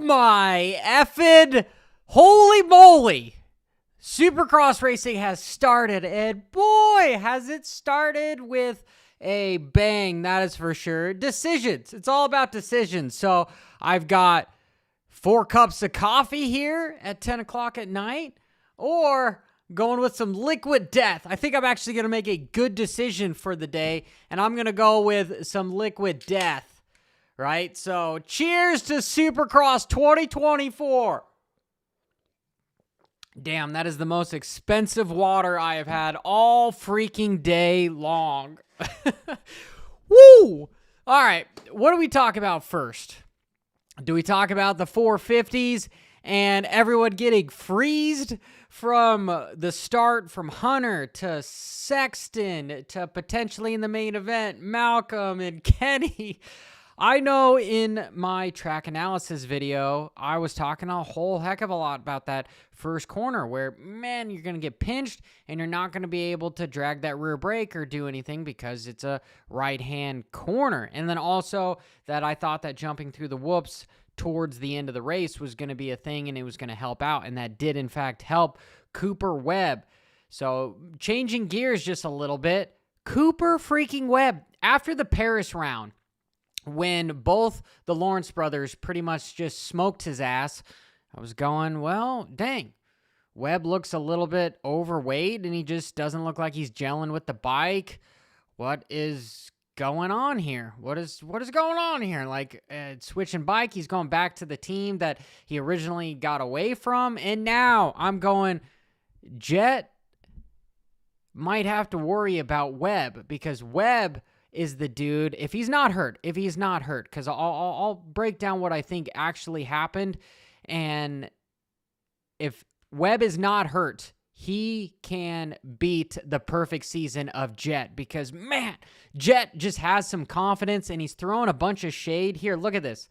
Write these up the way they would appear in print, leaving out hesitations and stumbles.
my effing holy moly. Supercross racing has started, and boy, has it started with a bang, that is for sure. Decisions. It's all about decisions. So I've got 4 cups of coffee here at 10 o'clock at night, or going with some liquid death. I think I'm actually going to make a good decision for the day, and I'm going to go with some liquid death, right? So cheers to Supercross 2024. Damn, that is the most expensive water I have had all freaking day long. Woo! All right, what do we talk about first? Do we talk about the 450s and everyone getting freezed from the start, from Hunter to Sexton to potentially in the main event, Malcolm and Kenny? I know in my track analysis video, I was talking a whole heck of a lot about that first corner where, man, you're going to get pinched and you're not going to be able to drag that rear brake or do anything because it's a right-hand corner. And then also that I thought that jumping through the whoops towards the end of the race was going to be a thing and it was going to help out. And that did, in fact, help Cooper Webb. So changing gears just a little bit, Cooper freaking Webb, after the Paris round, when both the Lawrence brothers pretty much just smoked his ass, I was going, well, dang. Webb looks a little bit overweight, and he just doesn't look like he's gelling with the bike. What is going on here? What is going on here? Like, switching bike, he's going back to the team that he originally got away from, and now I'm going, Jett might have to worry about Webb, because Webb is the dude, if he's not hurt, because I'll break down what I think actually happened, and if Webb is not hurt, he can beat the perfect season of Jett, because, man, Jett just has some confidence, and he's throwing a bunch of shade. Here, look at this.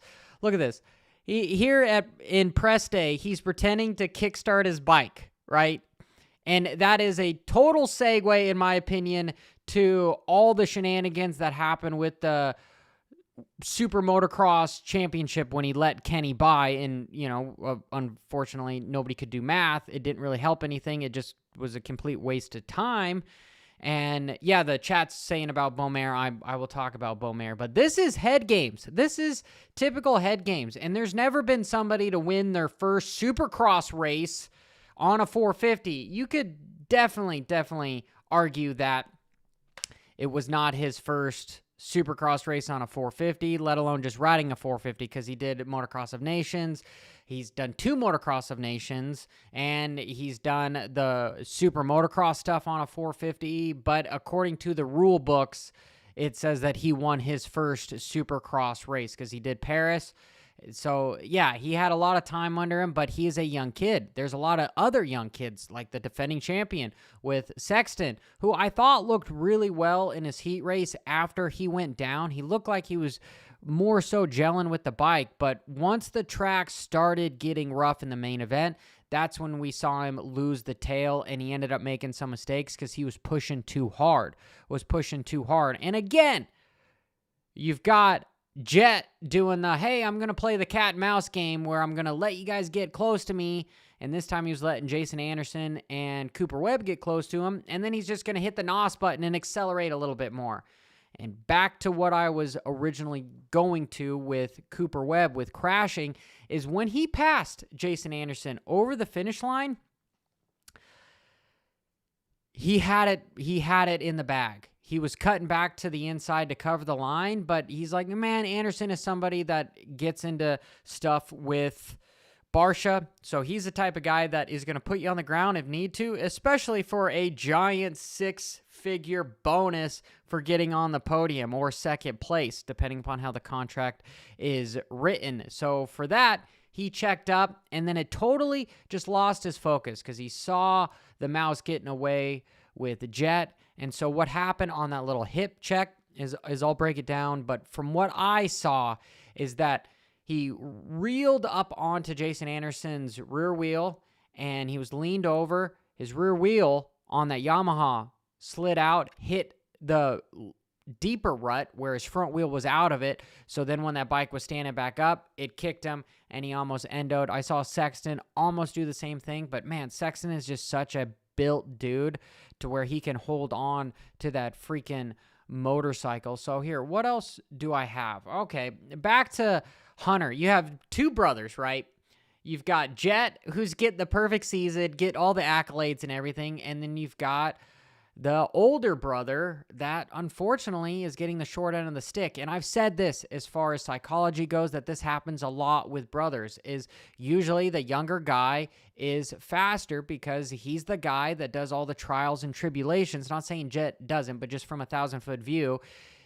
In press day, he's pretending to kickstart his bike, right? And that is a total segue, in my opinion, to all the shenanigans that happened with the Super Motocross Championship when he let Kenny by, and, unfortunately, nobody could do math. It didn't really help anything. It just was a complete waste of time. And, yeah, the chat's saying about Beaumare. I will talk about Beaumare. But this is head games. This is typical head games. And there's never been somebody to win their first Supercross race on a 450. You could definitely argue that it was not his first Supercross race on a 450, let alone just riding a 450, because he did Motocross of Nations. He's done 2 Motocross of Nations, and he's done the Super Motocross stuff on a 450, but according to the rule books, it says that he won his first Supercross race because he did Paris. So, yeah, he had a lot of time under him, but he is a young kid. There's a lot of other young kids, like the defending champion with Sexton, who I thought looked really well in his heat race after he went down. He looked like he was more so gelling with the bike, but once the track started getting rough in the main event, that's when we saw him lose the tail, and he ended up making some mistakes because he was pushing too hard. And again, you've got Jett doing the, hey, I'm going to play the cat and mouse game where I'm going to let you guys get close to me. And this time he was letting Jason Anderson and Cooper Webb get close to him. And then he's just going to hit the NOS button and accelerate a little bit more. And back to what I was originally going to with Cooper Webb with crashing is when he passed Jason Anderson over the finish line, he had it in the bag. He was cutting back to the inside to cover the line, but he's like, man, Anderson is somebody that gets into stuff with Barsha, so he's the type of guy that is going to put you on the ground if need to, especially for a giant 6-figure bonus for getting on the podium or second place, depending upon how the contract is written. So for that, he checked up, and then it totally just lost his focus because he saw the mouse getting away with Jett. And so what happened on that little hip check is I'll break it down, but from what I saw is that he reeled up onto Jason Anderson's rear wheel, and he was leaned over. His rear wheel on that Yamaha slid out, hit the deeper rut where his front wheel was out of it. So then when that bike was standing back up, it kicked him and he almost endoed. I saw Sexton almost do the same thing, but man, Sexton is just such a built dude to where he can hold on to that freaking motorcycle. So here, what else do I have? Okay, back to Hunter. You have two brothers, right? You've got Jett, who's getting the perfect season, get all the accolades and everything, and then you've got the older brother that unfortunately is getting the short end of the stick. And I've said this as far as psychology goes, that this happens a lot with brothers, is usually the younger guy is faster because he's the guy that does all the trials and tribulations. Not saying Jett doesn't, but just from a 1,000-foot view,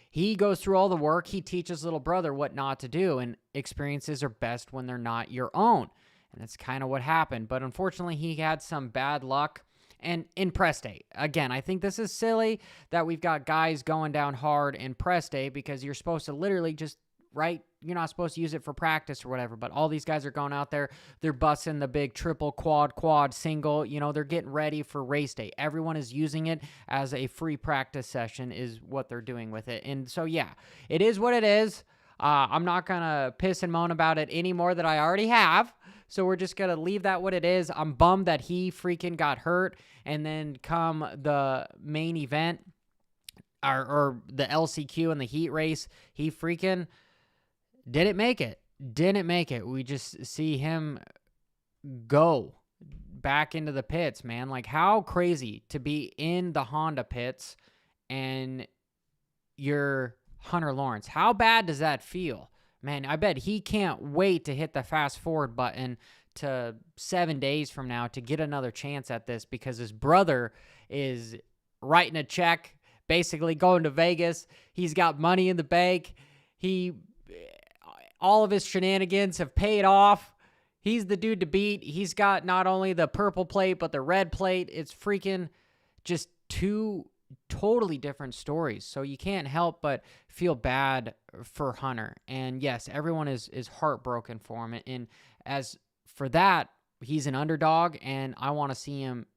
he goes through all the work. He teaches little brother what not to do, and experiences are best when they're not your own. And that's kind of what happened. But unfortunately, he had some bad luck. And in press day, again, I think this is silly that we've got guys going down hard in press day because you're supposed to literally just, right? You're not supposed to use it for practice or whatever, but all these guys are going out there. They're busting the big triple, quad, single. You know, they're getting ready for race day. Everyone is using it as a free practice session is what they're doing with it. And so, yeah, it is what it is. I'm not going to piss and moan about it any more than I already have. So we're just going to leave that what it is. I'm bummed that he freaking got hurt. And then come the main event or the LCQ and the heat race, he freaking didn't make it. Didn't make it. We just see him go back into the pits, man. Like, how crazy to be in the Honda pits and you're Hunter Lawrence. How bad does that feel? Man, I bet he can't wait to hit the fast forward button to 7 days from now to get another chance at this because his brother is writing a check, basically going to Vegas. He's got money in the bank. All of his shenanigans have paid off. He's the dude to beat. He's got not only the purple plate, but the red plate. It's freaking just two totally different stories. So you can't help but feel bad for Hunter. And yes, everyone is heartbroken for him. And as for that, he's an underdog, and I want to see him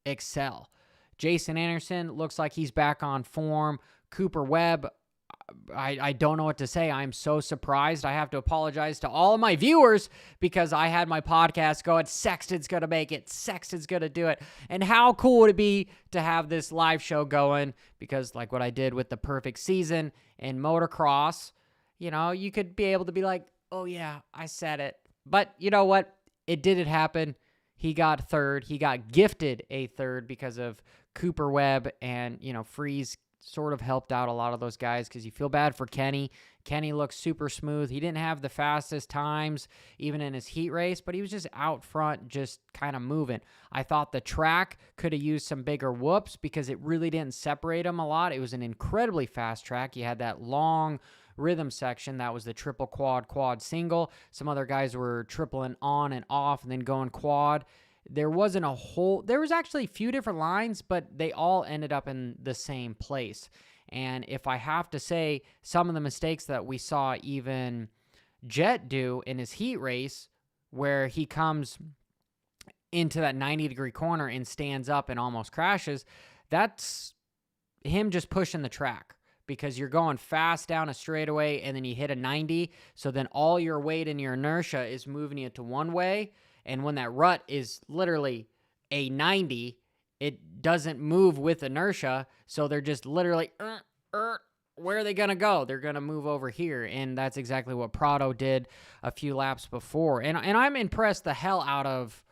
excel. Jason Anderson looks like he's back on form. Cooper Webb, I don't know what to say. I'm so surprised. I have to apologize to all of my viewers because I had my podcast going, Sexton's going to make it. Sexton's going to do it. And how cool would it be to have this live show going? Because like what I did with the perfect season in motocross, you know, you could be able to be like, oh yeah, I said it. But you know what? It didn't happen. He got third. He got gifted a third because of Cooper Webb and, you know, Friese sort of helped out a lot of those guys because you feel bad for Kenny. Kenny looks super smooth. He didn't have the fastest times even in his heat race, but he was just out front, just kind of moving. I thought the track could have used some bigger whoops because it really didn't separate him a lot. It was an incredibly fast track. You had that long rhythm section. That was the triple quad single. Some other guys were tripling on and off and then going quad. There was actually a few different lines, but they all ended up in the same place. And if I have to say, some of the mistakes that we saw even Jett do in his heat race, where he comes into that 90-degree corner and stands up and almost crashes, that's him just pushing the track. Because you're going fast down a straightaway and then you hit a 90. So then all your weight and your inertia is moving you to one way. And when that rut is literally a 90, it doesn't move with inertia. So they're just literally, where are they going to go? They're going to move over here. And that's exactly what Prado did a few laps before. And I'm impressed the hell out of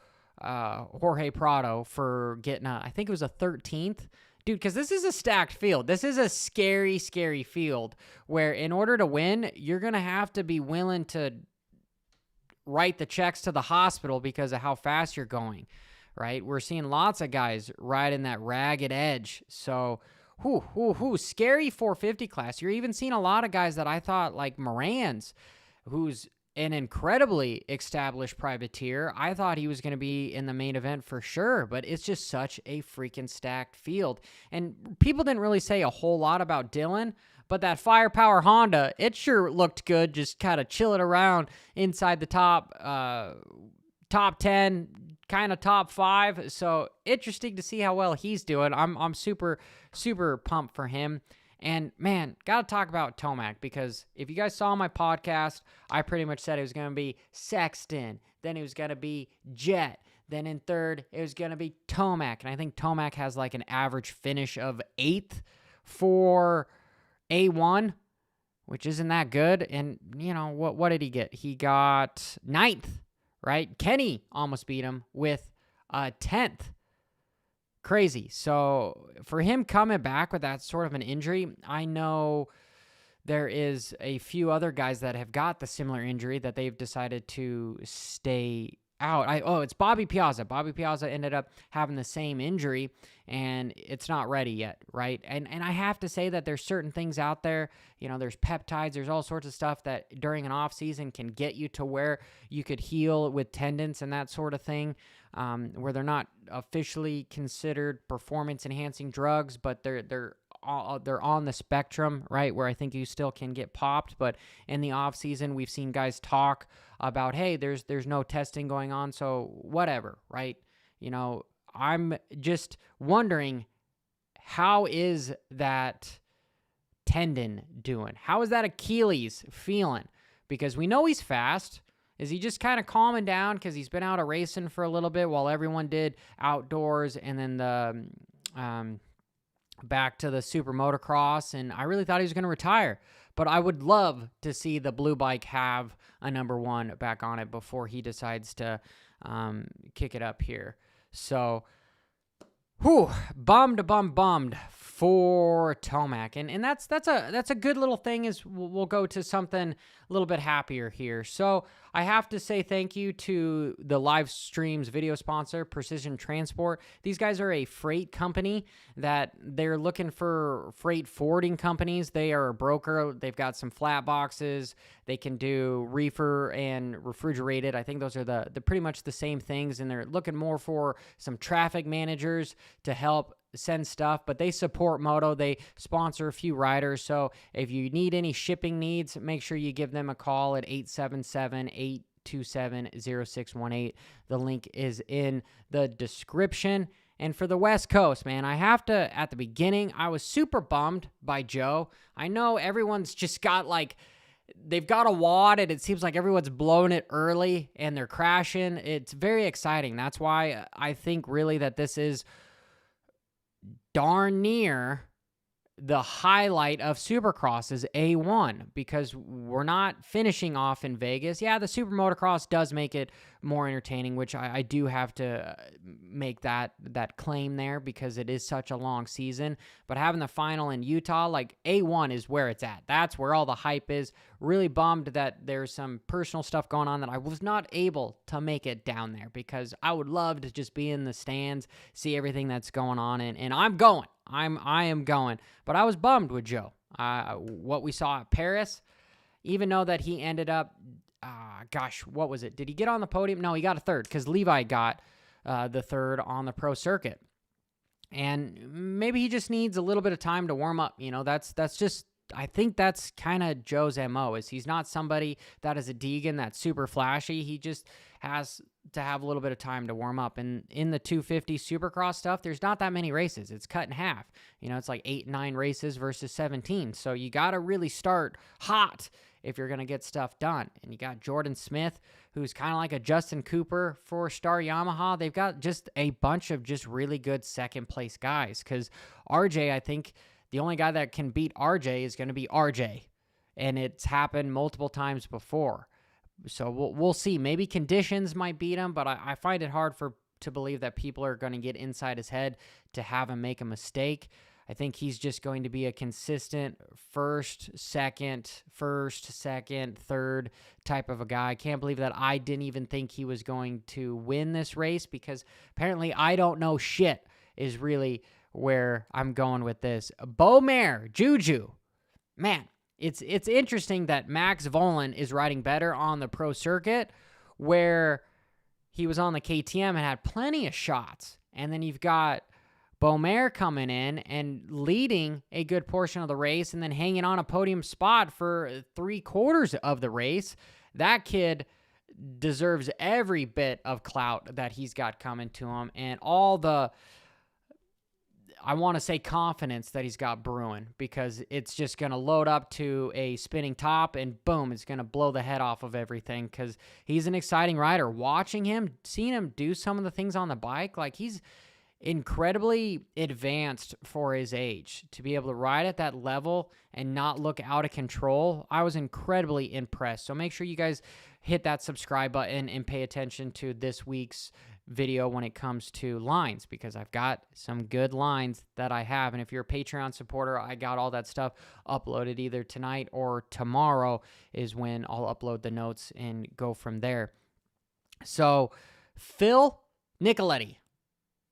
Jorge Prado for getting I think it was a 13th. Dude, because this is a stacked field. This is a scary, scary field where in order to win, you're going to have to be willing to write the checks to the hospital because of how fast you're going, right? We're seeing lots of guys riding that ragged edge. So, scary 450 class. You're even seeing a lot of guys that I thought, like Moran's, who's an incredibly established privateer. I thought he was going to be in the main event for sure, but it's just such a freaking stacked field. And people didn't really say a whole lot about Dylan, but that Firepower Honda, it sure looked good, just kind of chilling around inside the top 10, kind of top 5. So interesting to see how well he's doing. I'm super, super pumped for him. And man, got to talk about Tomac, because if you guys saw my podcast, I pretty much said it was going to be Sexton, then it was going to be Jett, then in third, it was going to be Tomac. And I think Tomac has like an average finish of 8th for A1, which isn't that good. And, you know, what did he get? He got 9th, right? Kenny almost beat him with 10th. Crazy. So for him coming back with that sort of an injury, I know there is a few other guys that have got the similar injury that they've decided to stay out. It's Bobby Piazza. Bobby Piazza ended up having the same injury, and it's not ready yet, right? And I have to say that there's certain things out there, you know, there's peptides, there's all sorts of stuff that during an off season can get you to where you could heal with tendons and that sort of thing, where they're not officially considered performance enhancing drugs, but they're on the spectrum, right, where I think you still can get popped. But in the off season, we've seen guys talk about, hey, there's no testing going on, so whatever, right? You know, I'm just wondering, how is that tendon doing? How is that Achilles feeling? Because we know he's fast. Is he just kind of calming down because he's been out of racing for a little bit while everyone did outdoors, and then the back to the super motocross, and I really thought he was going to retire. But I would love to see the blue bike have a number 1 back on it before he decides to kick it up here. So, bummed for Tomac, and that's a good little thing. Is we'll go to something a little bit happier here. So I have to say thank you to the live streams video sponsor, Precision Transport. These guys are a freight company that they're looking for freight forwarding companies. They are a broker. They've got some flat boxes. They can do reefer and refrigerated. I think those are the pretty much the same things, and they're looking more for some traffic managers to help send stuff, but they support moto. They sponsor a few riders. So if you need any shipping needs, make sure you give them a call at 877-827-0618. The link is in the description. And for the West Coast, man, I have to, at the beginning, I was super bummed by Joe. I know everyone's just got like, they've got a wad, and it seems like everyone's blowing it early and they're crashing. It's very exciting. That's why I think really that this is darn near the highlight of Supercross is A1, because we're not finishing off in Vegas. Yeah, the Super Motocross does make it more entertaining, which I do have to make that claim there, because it is such a long season. But having the final in Utah, like, A1 is where it's at. That's where all the hype is. Really bummed that there's some personal stuff going on that I was not able to make it down there, because I would love to just be in the stands, see everything that's going on, and I'm going. I am going. But I was bummed with Joe. What we saw at Paris, even though that he ended up, what was it? Did he get on the podium? No, he got a third, because Levi got the third on the pro circuit. And maybe he just needs a little bit of time to warm up. You know, that's just, I think that's kind of Joe's MO, is he's not somebody that is a Deegan that's super flashy. He just has to have a little bit of time to warm up. And in the 250 Supercross stuff, there's not that many races. It's cut in half. You know, it's like 8-9 races versus 17. So you got to really start hot if you're going to get stuff done. And you got Jordan Smith, who's kind of like a Justin Cooper for Star Yamaha. They've got just a bunch of just really good second place guys, because RJ, I think the only guy that can beat RJ is going to be RJ. And it's happened multiple times before. So we'll see. Maybe conditions might beat him, but I find it hard to believe that people are going to get inside his head to have him make a mistake. I think he's just going to be a consistent first, second, third type of a guy. I can't believe that I didn't even think he was going to win this race, because apparently I don't know shit is really where I'm going with this. Beaumare, Juju. Man, it's interesting that Max Volan is riding better on the pro circuit, where he was on the KTM and had plenty of shots. And then you've got Beaumare coming in and leading a good portion of the race, and then hanging on a podium spot for 3/4 of the race. That kid deserves every bit of clout that he's got coming to him, and all the I want to say confidence that he's got brewing, because it's just going to load up to a spinning top and boom, it's going to blow the head off of everything, because he's an exciting rider. Watching him, seeing him do some of the things on the bike, like he's incredibly advanced for his age to be able to ride at that level and not look out of control. I was incredibly impressed. So make sure you guys hit that subscribe button and pay attention to this week's video when it comes to lines, because I've got some good lines that I have. And if you're a Patreon supporter, I got all that stuff uploaded either tonight or tomorrow is when I'll upload the notes and go from there. So Phil Nicoletti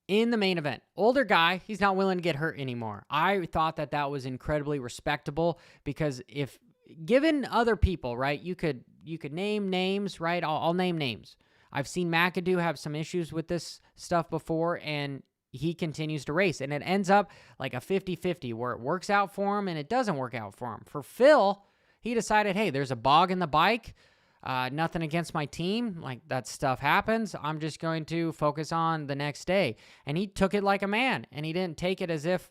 in the main event. Older guy, he's not willing to get hurt anymore. I thought that was incredibly respectable, because if given other people, right, you could name names, right? I'll name names. I've seen McAdoo have some issues with this stuff before, and he continues to race, and it ends up like a 50-50 where it works out for him and it doesn't work out for him. For Phil, he decided, hey, there's a bog in the bike. Nothing against my team. Like, that stuff happens. I'm just going to focus on the next day. And he took it like a man, and he didn't take it as if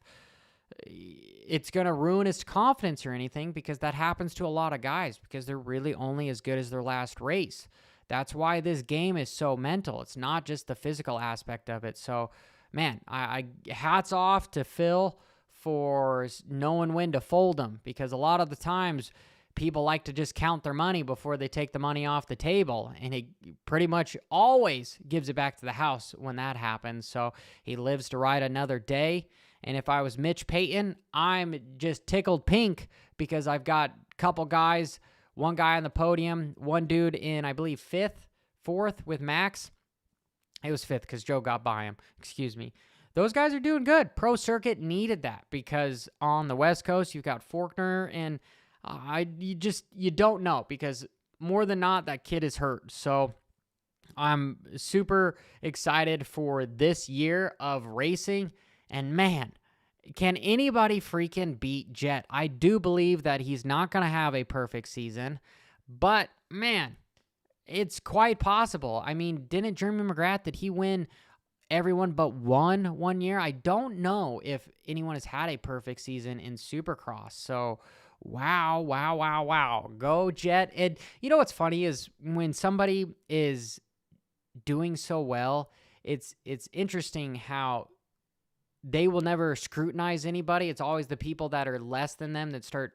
it's going to ruin his confidence or anything, because that happens to a lot of guys, because they're really only as good as their last race. That's why this game is so mental. It's not just the physical aspect of it. So, man, I hats off to Phil for knowing when to fold them, because a lot of the times people like to just count their money before they take the money off the table, and he pretty much always gives it back to the house when that happens. So he lives to ride another day. And if I was Mitch Payton, I'm just tickled pink, because I've got a couple guys, one guy on the podium, one dude in, I believe, fourth with Max. It was fifth because Joe got by him. Excuse me. Those guys are doing good. Pro Circuit needed that, because on the West Coast, you've got Faulkner, and you don't know, because more than not, that kid is hurt. So I'm super excited for this year of racing. And man, can anybody freaking beat Jett? I do believe that he's not going to have a perfect season, but man, it's quite possible. I mean, didn't Jeremy McGrath, did he win everyone but one year? I don't know if anyone has had a perfect season in Supercross. So wow. Go Jett. And you know what's funny is when somebody is doing so well, it's interesting how they will never scrutinize anybody. It's always the people that are less than them that start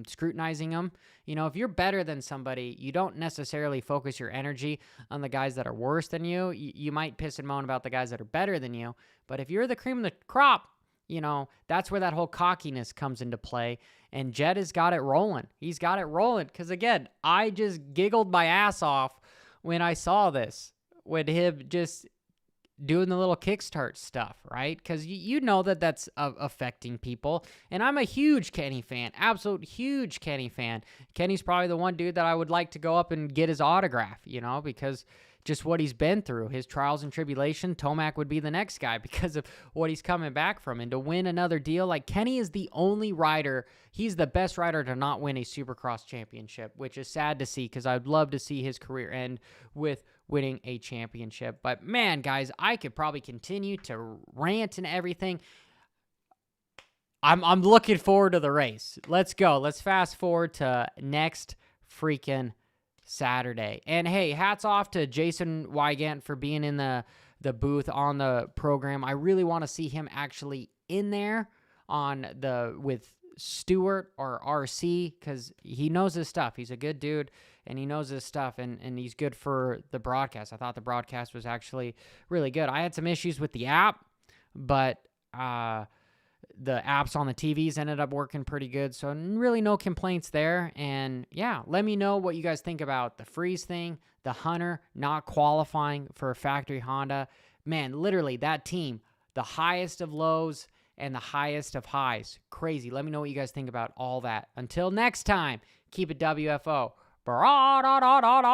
scrutinizing them. You know, if you're better than somebody, you don't necessarily focus your energy on the guys that are worse than you. You might piss and moan about the guys that are better than you, but if you're the cream of the crop, you know, that's where that whole cockiness comes into play. And Jett has got it rolling. He's got it rolling. Because again, I just giggled my ass off when I saw this, with him just doing the little kickstart stuff, right? Because you know that's affecting people. And I'm a huge Kenny fan, absolute huge Kenny fan. Kenny's probably the one dude that I would like to go up and get his autograph, you know, because just what he's been through, his trials and tribulation. Tomac would be the next guy because of what he's coming back from. And to win another deal, like Kenny is the only rider, he's the best rider to not win a Supercross championship, which is sad to see, because I'd love to see his career end with winning a championship. But man, guys, I could probably continue to rant and everything. I'm looking forward to the race. Let's go. Let's fast forward to next freaking Saturday. And hey, hats off to Jason Wygant for being in the booth on the program. I really want to see him actually in there with Stewart or RC, because he knows his stuff. He's a good dude, and he knows his stuff, and he's good for the broadcast. I thought the broadcast was actually really good. I had some issues with the app, but the apps on the TVs ended up working pretty good, so really no complaints there. And yeah, let me know what you guys think about the Friese thing, the Hunter not qualifying for factory Honda. Man, literally that team, the highest of lows and the highest of highs. Crazy. Let me know what you guys think about all that. Until next time, keep it WFO. Bra-da-da-da-da.